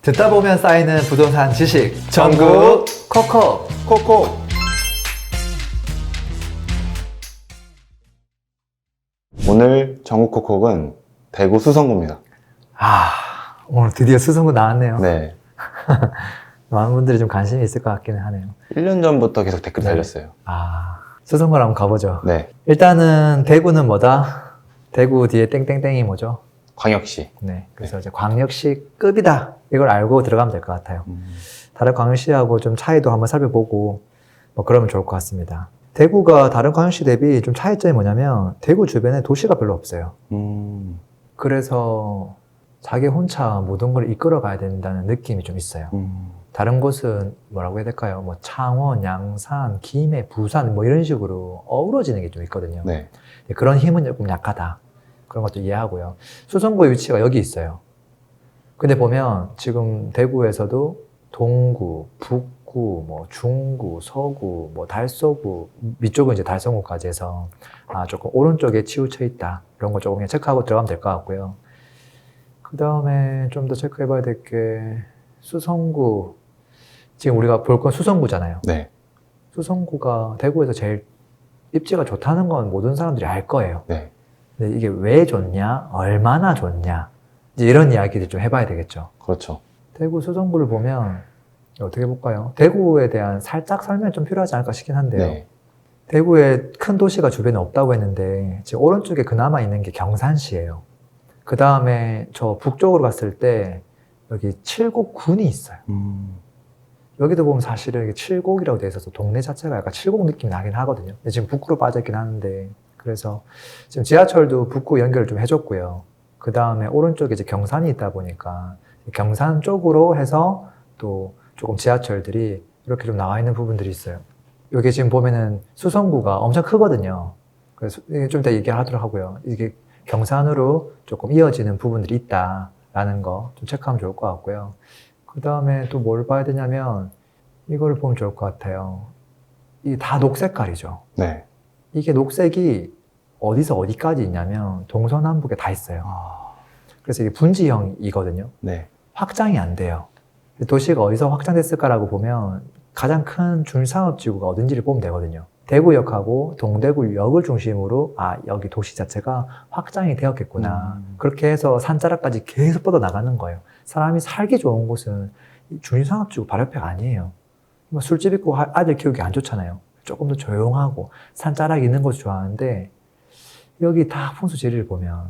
듣다 보면 쌓이는 부동산 지식 전국 코코. 코코. 오늘 전국 코코는 대구 수성구입니다. 오늘 드디어 수성구 나왔네요. 네. 많은 분들이 좀 관심이 있을 것 같기는 하네요. 1년 전부터 계속 댓글 네. 달렸어요. 수성구로 한번 가보죠. 네. 일단은 대구는 뭐다? 대구 뒤에 땡땡땡이 뭐죠? 광역시. 네. 그래서 이제 광역시급이다. 이걸 알고 들어가면 될 것 같아요. 다른 광역시하고 좀 차이도 한번 살펴보고 뭐 그러면 좋을 것 같습니다. 대구가 다른 광역시 대비 좀 차이점이 뭐냐면 대구 주변에 도시가 별로 없어요. 그래서 자기 혼자 모든 걸 이끌어 가야 된다는 느낌이 좀 있어요. 다른 곳은 뭐라고 해야 될까요? 뭐 창원, 양산, 김해, 부산 뭐 이런 식으로 어우러지는 게 좀 있거든요. 네. 그런 힘은 조금 약하다. 그런 것도 이해하고요. 수성구의 위치가 여기 있어요. 근데 보면 지금 대구에서도 동구, 북구, 뭐 중구, 서구, 뭐 달서구, 위쪽은 이제 달성구까지 해서 조금 오른쪽에 치우쳐 있다. 이런 거 조금 그냥 체크하고 들어가면 될 것 같고요. 그 다음에 좀 더 체크해봐야 될 게 수성구. 지금 우리가 볼 건 수성구잖아요. 네. 수성구가 대구에서 제일 입지가 좋다는 건 모든 사람들이 알 거예요. 네. 근데 이게 왜 좋냐? 얼마나 좋냐? 이제 이런 이야기들 좀 해봐야 되겠죠. 그렇죠. 대구 수성구를 보면 어떻게 볼까요? 대구에 대한 살짝 설명이 좀 필요하지 않을까 싶긴 한데요. 네. 대구에 큰 도시가 주변에 없다고 했는데 지금 오른쪽에 그나마 있는 게 경산시예요. 그 다음에 저 북쪽으로 갔을 때 여기 칠곡군이 있어요. 여기도 보면 사실은 이게 칠곡이라고 돼 있어서 동네 자체가 약간 칠곡 느낌이 나긴 하거든요. 근데 지금 북구로 빠져있긴 하는데 그래서 지금 지하철도 북구 연결을 좀 해줬고요. 그 다음에 오른쪽에 이제 경산이 있다 보니까 경산 쪽으로 해서 또 조금 지하철들이 이렇게 좀 나와 있는 부분들이 있어요. 여기 지금 보면은 수성구가 엄청 크거든요. 그래서 좀 이따 얘기하도록 하고요. 이게 경산으로 조금 이어지는 부분들이 있다라는 거 좀 체크하면 좋을 것 같고요. 그 다음에 또 뭘 봐야 되냐면 이걸 보면 좋을 것 같아요. 이게 다 녹색깔이죠. 네. 이게 녹색이 어디서 어디까지 있냐면 동서남북에 다 있어요. 그래서 이게 분지형이거든요. 네. 확장이 안 돼요. 도시가 어디서 확장됐을까라고 보면 가장 큰 중상업지구가 어딘지를 보면 되거든요. 대구역하고 동대구역을 중심으로 여기 도시 자체가 확장이 되었겠구나. 그렇게 해서 산자락까지 계속 뻗어나가는 거예요. 사람이 살기 좋은 곳은 중상업지구 바로 옆에가 아니에요. 술집 있고 아들 키우기 안 좋잖아요. 조금 더 조용하고 산자락 있는 곳을 좋아하는데 여기 다 풍수지리를 보면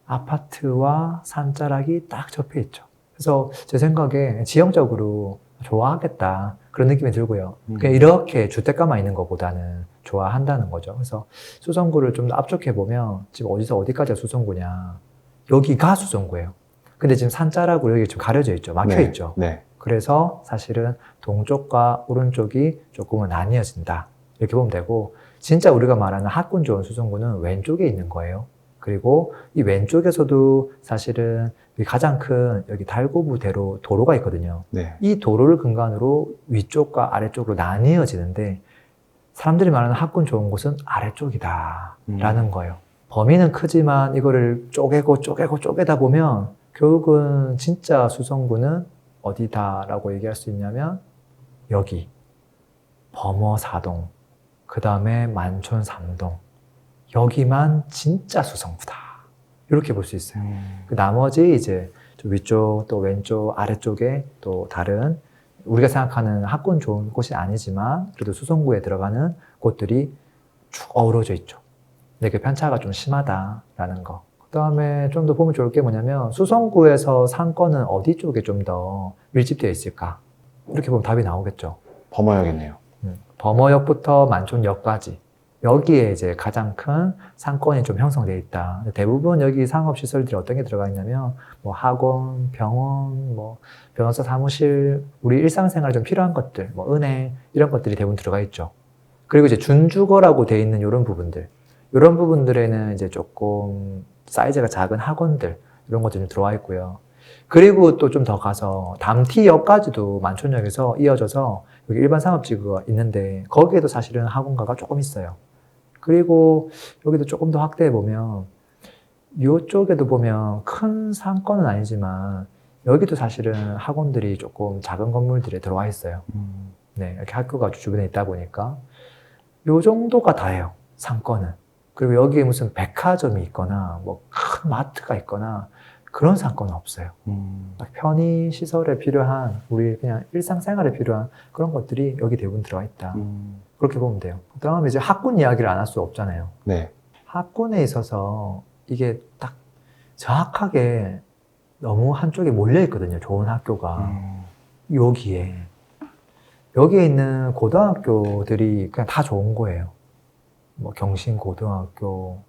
아파트와 산자락이 딱 접해 있죠. 그래서 제 생각에 지형적으로 좋아하겠다 그런 느낌이 들고요. 그냥 이렇게 주택가만 있는 것보다는 좋아한다는 거죠. 그래서 수성구를 좀 더 압축해 보면 지금 어디서 어디까지가 수성구냐, 여기가 수성구예요. 근데 지금 산자락으로 여기 좀 가려져 있죠. 막혀 있죠. 네. 그래서 사실은 동쪽과 오른쪽이 조금은 나뉘어진다 이렇게 보면 되고, 진짜 우리가 말하는 학군 좋은 수성구는 왼쪽에 있는 거예요. 그리고 이 왼쪽에서도 사실은 가장 큰 여기 달고부대로 도로가 있거든요. 네. 이 도로를 근간으로 위쪽과 아래쪽으로 나뉘어지는데 사람들이 말하는 학군 좋은 곳은 아래쪽이다 라는 거예요. 범위는 크지만 이거를 쪼개다 보면 결국은 진짜 수성구는 어디다 라고 얘기할 수 있냐면 여기 범어사동, 그 다음에 만촌 3동, 여기만 진짜 수성구다 이렇게 볼 수 있어요. 그 나머지 이제 좀 위쪽 또 왼쪽 아래쪽에 또 다른 우리가 생각하는 학군 좋은 곳이 아니지만 그래도 수성구에 들어가는 곳들이 쭉 어우러져 있죠. 근데 그 편차가 좀 심하다라는 거. 그 다음에 좀 더 보면 좋을 게 뭐냐면 수성구에서 상권은 어디 쪽에 좀 더 밀집되어 있을까? 이렇게 보면 답이 나오겠죠. 범어역이네요. 범어역부터 만촌역까지 여기에 이제 가장 큰 상권이 좀 형성되어 있다. 대부분 여기 상업시설들이 어떤 게 들어가 있냐면 뭐 학원, 병원, 뭐 변호사 사무실, 우리 일상생활에 좀 필요한 것들, 뭐 은행 이런 것들이 대부분 들어가 있죠. 그리고 이제 준주거라고 되어 있는 이런 부분들, 이런 부분들에는 이제 조금 사이즈가 작은 학원들 이런 것들이 좀 들어와 있고요. 그리고 또 좀 더 가서 담티역까지도 만촌역에서 이어져서 여기 일반 상업지구가 있는데 거기에도 사실은 학원가가 조금 있어요. 그리고 여기도 조금 더 확대해 보면 이쪽에도 보면 큰 상권은 아니지만 여기도 사실은 학원들이 조금 작은 건물들에 들어와 있어요. 네, 이렇게 학교가 주변에 있다 보니까 요 정도가 다예요, 상권은. 그리고 여기에 무슨 백화점이 있거나 뭐 큰 마트가 있거나 그런 상권은 없어요. 편의 시설에 필요한 우리 그냥 일상생활에 필요한 그런 것들이 여기 대부분 들어와 있다. 그렇게 보면 돼요. 그다음에 이제 학군 이야기를 안 할 수 없잖아요. 네. 학군에 있어서 이게 딱 정확하게 너무 한쪽에 몰려 있거든요. 좋은 학교가 여기에 있는 고등학교들이 그냥 다 좋은 거예요. 뭐 경신고등학교,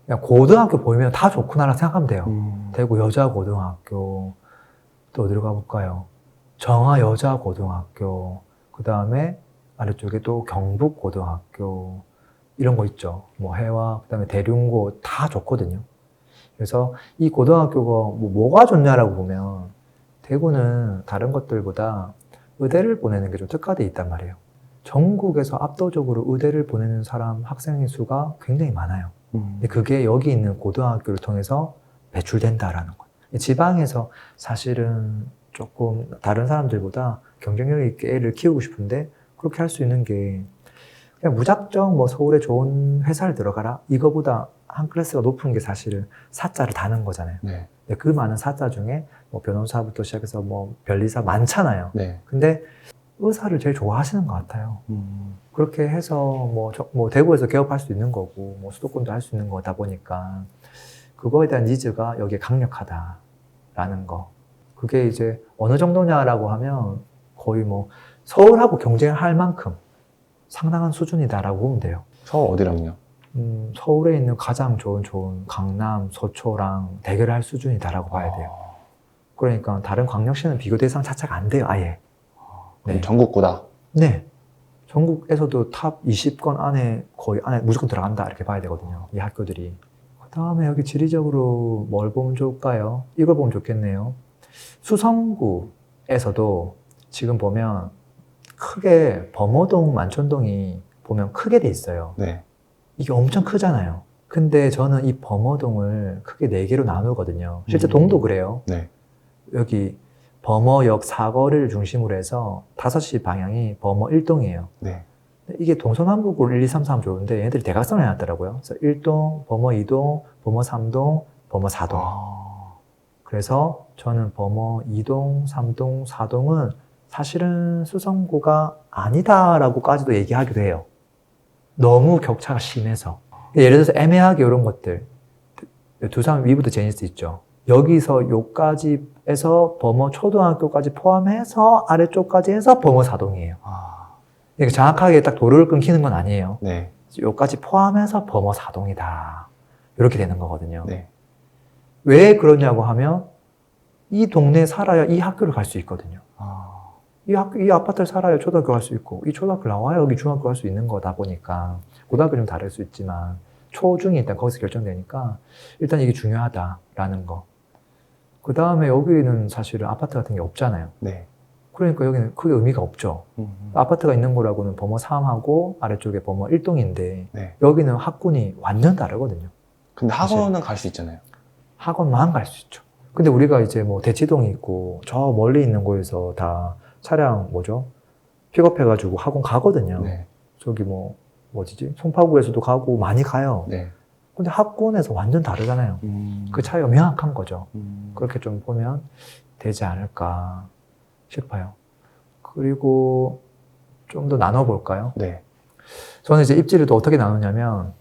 그냥 고등학교 보이면 다 좋구나라고 생각하면 돼요. 대구 여자고등학교, 또 어디로 가볼까요? 정화 여자고등학교, 그 다음에 아래쪽에 또 경북고등학교, 이런 거 있죠. 뭐 해와, 그 다음에 대륜고 다 좋거든요. 그래서 이 고등학교가 뭐가 좋냐라고 보면 대구는 다른 것들보다 의대를 보내는 게 좀 특화되어 있단 말이에요. 전국에서 압도적으로 의대를 보내는 학생의 수가 굉장히 많아요. 근데 그게 여기 있는 고등학교를 통해서 배출된다라는 거예요. 지방에서 사실은 조금 다른 사람들보다 경쟁력 있게 애를 키우고 싶은데 그렇게 할 수 있는 게 그냥 무작정 뭐 서울에 좋은 회사를 들어가라 이거보다 한 클래스가 높은 게 사실은 사자를 다는 거잖아요. 네. 근데 그 많은 사자 중에 뭐 변호사부터 시작해서 뭐 변리사 많잖아요. 네. 근데 의사를 제일 좋아하시는 것 같아요. 그렇게 해서 뭐 대구에서 개업할 수 있는 거고 뭐 수도권도 할 수 있는 거다 보니까 그거에 대한 니즈가 여기에 강력하다라는 거. 그게 이제 어느 정도냐라고 하면 거의 뭐 서울하고 경쟁할 만큼 상당한 수준이다라고 보면 돼요. 서울 어디랑요? 서울에 있는 가장 좋은 강남, 서초랑 대결할 수준이다라고 봐야 돼요. 그러니까 다른 광역시는 비교 대상 자체가 안 돼요, 아예. 그럼 전국구다. 네. 전국에서도 탑 20권 안에 거의 안에 무조건 들어간다 이렇게 봐야 되거든요. 이 학교들이. 그 다음에 여기 지리적으로 뭘 보면 좋을까요? 이걸 보면 좋겠네요. 수성구에서도 지금 보면 크게 범어동, 만촌동이 보면 크게 돼 있어요. 네. 이게 엄청 크잖아요. 근데 저는 이 범어동을 크게 4개로 나누거든요. 실제 동도 그래요. 네. 여기 범어역 사거리를 중심으로 해서 5시 방향이 범어 1동이에요. 네. 이게 동서남북으로 1, 2, 3, 4 하면 좋은데 얘네들이 대각선을 해놨더라고요. 그래서 1동, 범어 2동, 범어 3동, 범어 4동. 그래서 저는 범어 2동, 3동, 4동은 사실은 수성구가 아니다라고까지도 얘기하기도 해요. 너무 격차가 심해서. 예를 들어서 애매하게 이런 것들. 두산 위부드 제니스 있죠. 여기서 요까지에서 범어 초등학교까지 포함해서 아래쪽까지 해서 범어 4동이에요. 이게 정확하게 딱 도로를 끊기는 건 아니에요. 네. 요까지 포함해서 범어 4동이다. 이렇게 되는 거거든요. 네. 왜 그러냐고 하면 이 동네에 살아야 이 학교를 갈 수 있거든요. 이 아파트를 살아야 초등학교 갈 수 있고, 이 초등학교 나와야 여기 중학교 갈 수 있는 거다 보니까, 고등학교 좀 다를 수 있지만, 초중이 일단 거기서 결정되니까, 일단 이게 중요하다라는 거. 그 다음에 여기는 사실은 아파트 같은 게 없잖아요. 네. 그러니까 여기는 크게 의미가 없죠. 아파트가 있는 거라고는 범어 3하고 아래쪽에 범어 1동인데, 네. 여기는 학군이 완전 다르거든요. 근데 학원은 갈 수 있잖아요. 학원만 갈 수 있죠. 근데 우리가 이제 뭐 대치동이 있고, 저 멀리 있는 곳에서 다 차량 픽업해가지고 학원 가거든요. 네. 저기 송파구에서도 가고 많이 가요. 네. 근데 학군에서 완전 다르잖아요. 그 차이가 명확한 거죠. 그렇게 좀 보면 되지 않을까 싶어요. 그리고 좀 더 나눠볼까요? 네. 저는 이제 입지를 또 어떻게 나누냐면,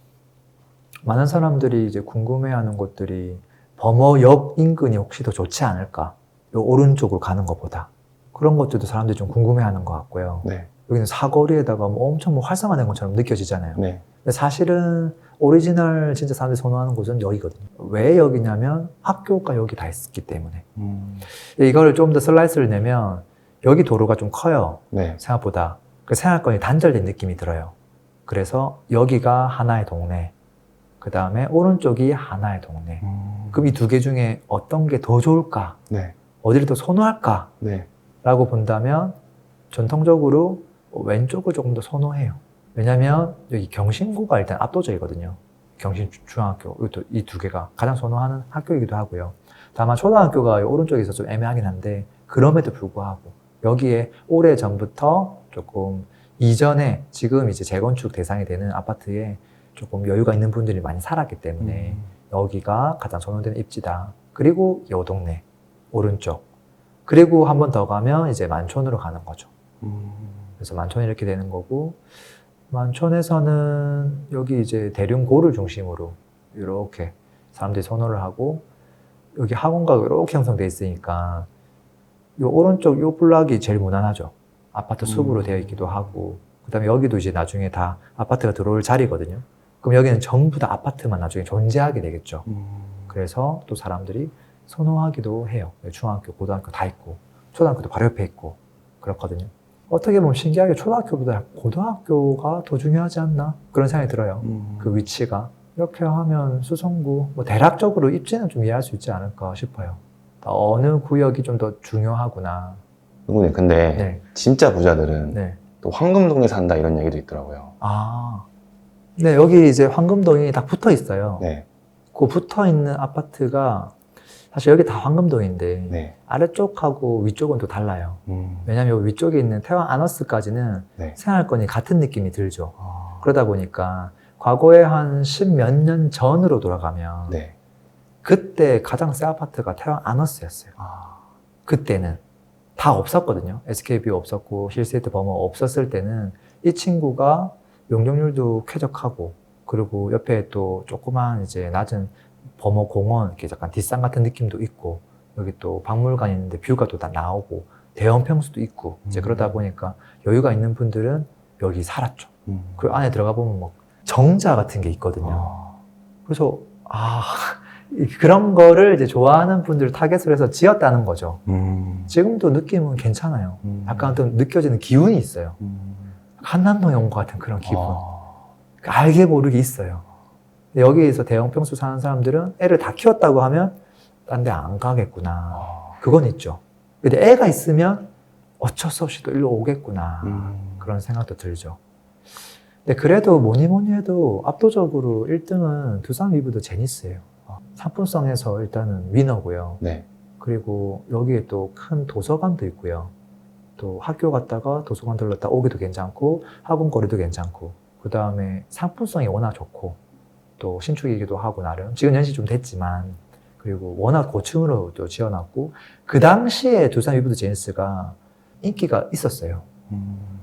많은 사람들이 이제 궁금해하는 곳들이 범어역 인근이 혹시 더 좋지 않을까? 요 오른쪽으로 가는 것보다. 그런 것들도 사람들이 좀 궁금해하는 것 같고요. 네. 여기는 사거리에다가 엄청 활성화된 것처럼 느껴지잖아요. 네. 근데 사실은 오리지널 진짜 사람들이 선호하는 곳은 여기거든요. 왜 여기냐면 학교가 여기 다 있기 때문에. 이걸 좀 더 슬라이스를 내면 여기 도로가 좀 커요. 네. 생각보다. 그 생활권이 단절된 느낌이 들어요. 그래서 여기가 하나의 동네. 그 다음에 오른쪽이 하나의 동네. 그럼 이 2개 중에 어떤 게 더 좋을까? 네. 어디를 더 선호할까? 네. 라고 본다면 전통적으로 왼쪽을 조금 더 선호해요. 왜냐면 여기 경신고가 일단 압도적이거든요. 경신중학교, 이 2개가 가장 선호하는 학교이기도 하고요. 다만 초등학교가 오른쪽에 있어서 좀 애매하긴 한데 그럼에도 불구하고 여기에 오래 전부터 조금 이전에 지금 이제 재건축 대상이 되는 아파트에 조금 여유가 있는 분들이 많이 살았기 때문에 여기가 가장 선호되는 입지다. 그리고 요 동네 오른쪽. 그리고 한 번 더 가면 이제 만촌으로 가는 거죠. 그래서 만촌이 이렇게 되는 거고, 만촌에서는 여기 이제 대륜고를 중심으로 이렇게 사람들이 선호를 하고, 여기 학원가가 이렇게 형성되어 있으니까 요 오른쪽 요 블락이 제일 무난하죠. 아파트 숲으로 되어 있기도 하고, 그 다음에 여기도 이제 나중에 다 아파트가 들어올 자리거든요. 그럼 여기는 전부 다 아파트만 나중에 존재하게 되겠죠. 그래서 또 사람들이 선호하기도 해요. 중학교, 고등학교 다 있고, 초등학교도 바로 옆에 있고, 그렇거든요. 어떻게 보면 신기하게 초등학교보다 고등학교가 더 중요하지 않나? 그런 생각이 들어요. 그 위치가. 이렇게 하면 수성구, 뭐 대략적으로 입지는 좀 이해할 수 있지 않을까 싶어요. 어느 구역이 좀 더 중요하구나. 누구네, 근데 네. 진짜 부자들은 네. 또 황금동에 산다 이런 얘기도 있더라고요. 아. 네, 여기 이제 황금동이 딱 붙어 있어요. 네. 그 붙어 있는 아파트가 사실 여기 다 황금동인데 네. 아래쪽하고 위쪽은 또 달라요. 왜냐하면 위쪽에 있는 태왕 아너스까지는 네. 생활권이 같은 느낌이 들죠. 아. 그러다 보니까 과거에 한 10몇 년 전으로 돌아가면 네. 그때 가장 새 아파트가 태왕 아너스였어요. 아. 그때는 다 없었거든요. SK뷰 없었고 힐스테이트 버머 없었을 때는 이 친구가 용적률도 쾌적하고 그리고 옆에 또 조그만 이제 낮은 버머 공원 이렇게 약간 뒷산 같은 느낌도 있고 여기 또 박물관 있는데 뷰가 또 다 나오고 대형 평수도 있고 이제 그러다 보니까 여유가 있는 분들은 여기 살았죠. 그 안에 들어가 보면 뭐 정자 같은 게 있거든요. 아. 그래서 그런 거를 이제 좋아하는 분들 타겟으로 해서 지었다는 거죠. 지금도 느낌은 괜찮아요. 약간 또 느껴지는 기운이 있어요. 한남동에 온 것 같은 그런 기분. 알게 모르게 있어요. 근데 여기에서 대형 평수 사는 사람들은 애를 다 키웠다고 하면 딴 데 안 가겠구나. 그건 있죠. 근데 애가 있으면 어쩔 수 없이 또 일로 오겠구나. 그런 생각도 들죠. 근데 그래도 뭐니 해도 압도적으로 1등은 두산 위브드 제니스예요. 상품성에서 일단은 위너고요. 네. 그리고 여기에 또 큰 도서관도 있고요. 또 학교 갔다가 도서관 들렀다 오기도 괜찮고 학원 거리도 괜찮고 그 다음에 상품성이 워낙 좋고 또 신축이기도 하고 나름 지금 연식 좀 됐지만 그리고 워낙 고층으로 또 지어놨고 그 당시에 두산 위브드 제니스가 인기가 있었어요.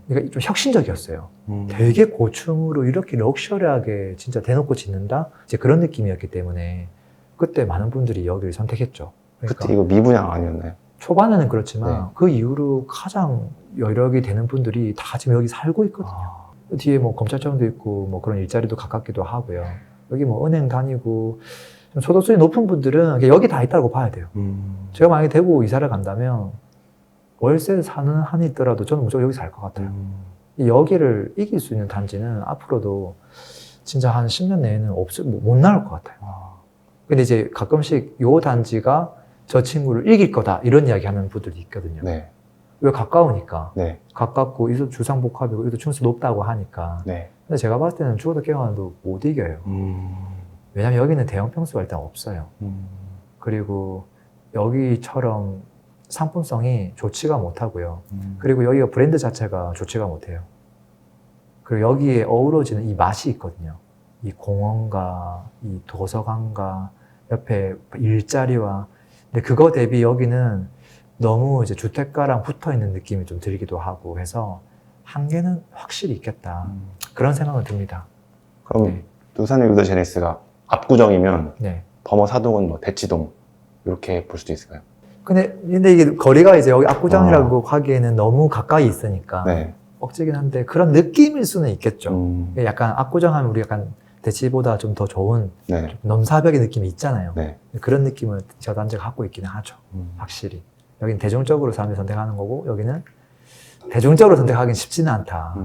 그러니까 좀 혁신적이었어요. 되게 고층으로 이렇게 럭셔리하게 진짜 대놓고 짓는다? 이제 그런 느낌이었기 때문에 그때 많은 분들이 여기를 선택했죠. 그러니까 그때 이거 미분양 아니었나요? 초반에는 그렇지만 네. 그 이후로 가장 여력이 되는 분들이 다 지금 여기 살고 있거든요. 뒤에 뭐 검찰청도 있고 뭐 그런 일자리도 가깝기도 하고요. 여기 뭐 은행 다니고 좀 소득수준이 높은 분들은 여기 다 있다고 봐야 돼요. 제가 만약에 대구 이사를 간다면 월세 사는 한이 있더라도 저는 무조건 여기 살 것 같아요. 여기를 이길 수 있는 단지는 앞으로도 진짜 한 10년 내에는 못 나올 것 같아요. 근데 이제 가끔씩 요 단지가 저 친구를 이길 거다 이런 이야기 하는 분들도 있거든요. 네. 왜 가까우니까. 네. 가깝고 이도 주상복합이고 이도 층수 높다고 하니까. 네. 근데 제가 봤을 때는 죽어도 깨어나도 못 이겨요. 왜냐면 여기는 대형 평수가 일단 없어요. 그리고 여기처럼 상품성이 좋지가 못하고요. 그리고 여기가 브랜드 자체가 좋지가 못해요. 그리고 여기에 어우러지는 이 맛이 있거든요. 이 공원과 이 도서관과 옆에 일자리와 근데 그거 대비 여기는 너무 이제 주택가랑 붙어 있는 느낌이 좀 들기도 하고 해서 한계는 확실히 있겠다. 그런 생각은 듭니다. 그럼 네. 두산 위브드 제니스가 압구정이면 네. 범어 사동은 뭐 대치동 이렇게 볼 수도 있을까요? 근데 이게 거리가 이제 여기 압구정이라고 하기에는 너무 가까이 있으니까 네. 억지긴 한데 그런 느낌일 수는 있겠죠. 약간 압구정 하면 우리 약간 대치보다 좀 더 좋은 네. 넘사벽의 느낌이 있잖아요. 네. 그런 느낌을 저 단지가 갖고 있기는 하죠. 확실히. 여기는 대중적으로 사람들이 선택하는 거고 여기는 대중적으로 선택하기는 쉽지는 않다.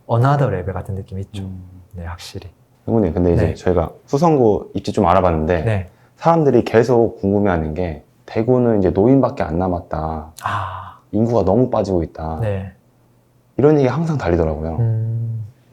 어나더 레벨 같은 느낌이 있죠. 네, 확실히. 형님, 근데 이제 네. 저희가 수성구 입지 좀 알아봤는데 네. 사람들이 계속 궁금해하는 게 대구는 이제 노인밖에 안 남았다. 인구가 너무 빠지고 있다. 네. 이런 얘기 항상 달리더라고요.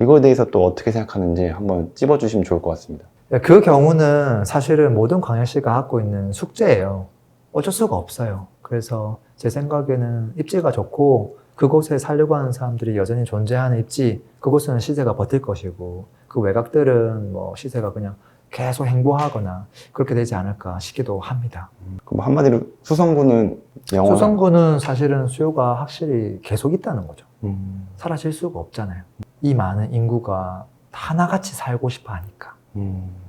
이거에 대해서 또 어떻게 생각하는지 한번 찝어주시면 좋을 것 같습니다. 그 경우는 사실은 모든 광역시가 갖고 있는 숙제예요. 어쩔 수가 없어요. 그래서 제 생각에는 입지가 좋고 그곳에 살려고 하는 사람들이 여전히 존재하는 입지, 그곳은 시세가 버틸 것이고 그 외곽들은 뭐 시세가 그냥 계속 행보하거나 그렇게 되지 않을까 싶기도 합니다. 그럼 한마디로 수성구는 영원한. 수성구는 사실은 수요가 확실히 계속 있다는 거죠. 음. 사라질 수가 없잖아요. 이 많은 인구가 하나같이 살고 싶어 하니까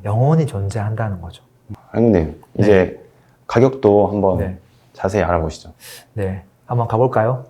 영원히 존재한다는 거죠. 형님, 이제 가격도 한번 네. 자세히 알아보시죠. 네, 한번 가볼까요?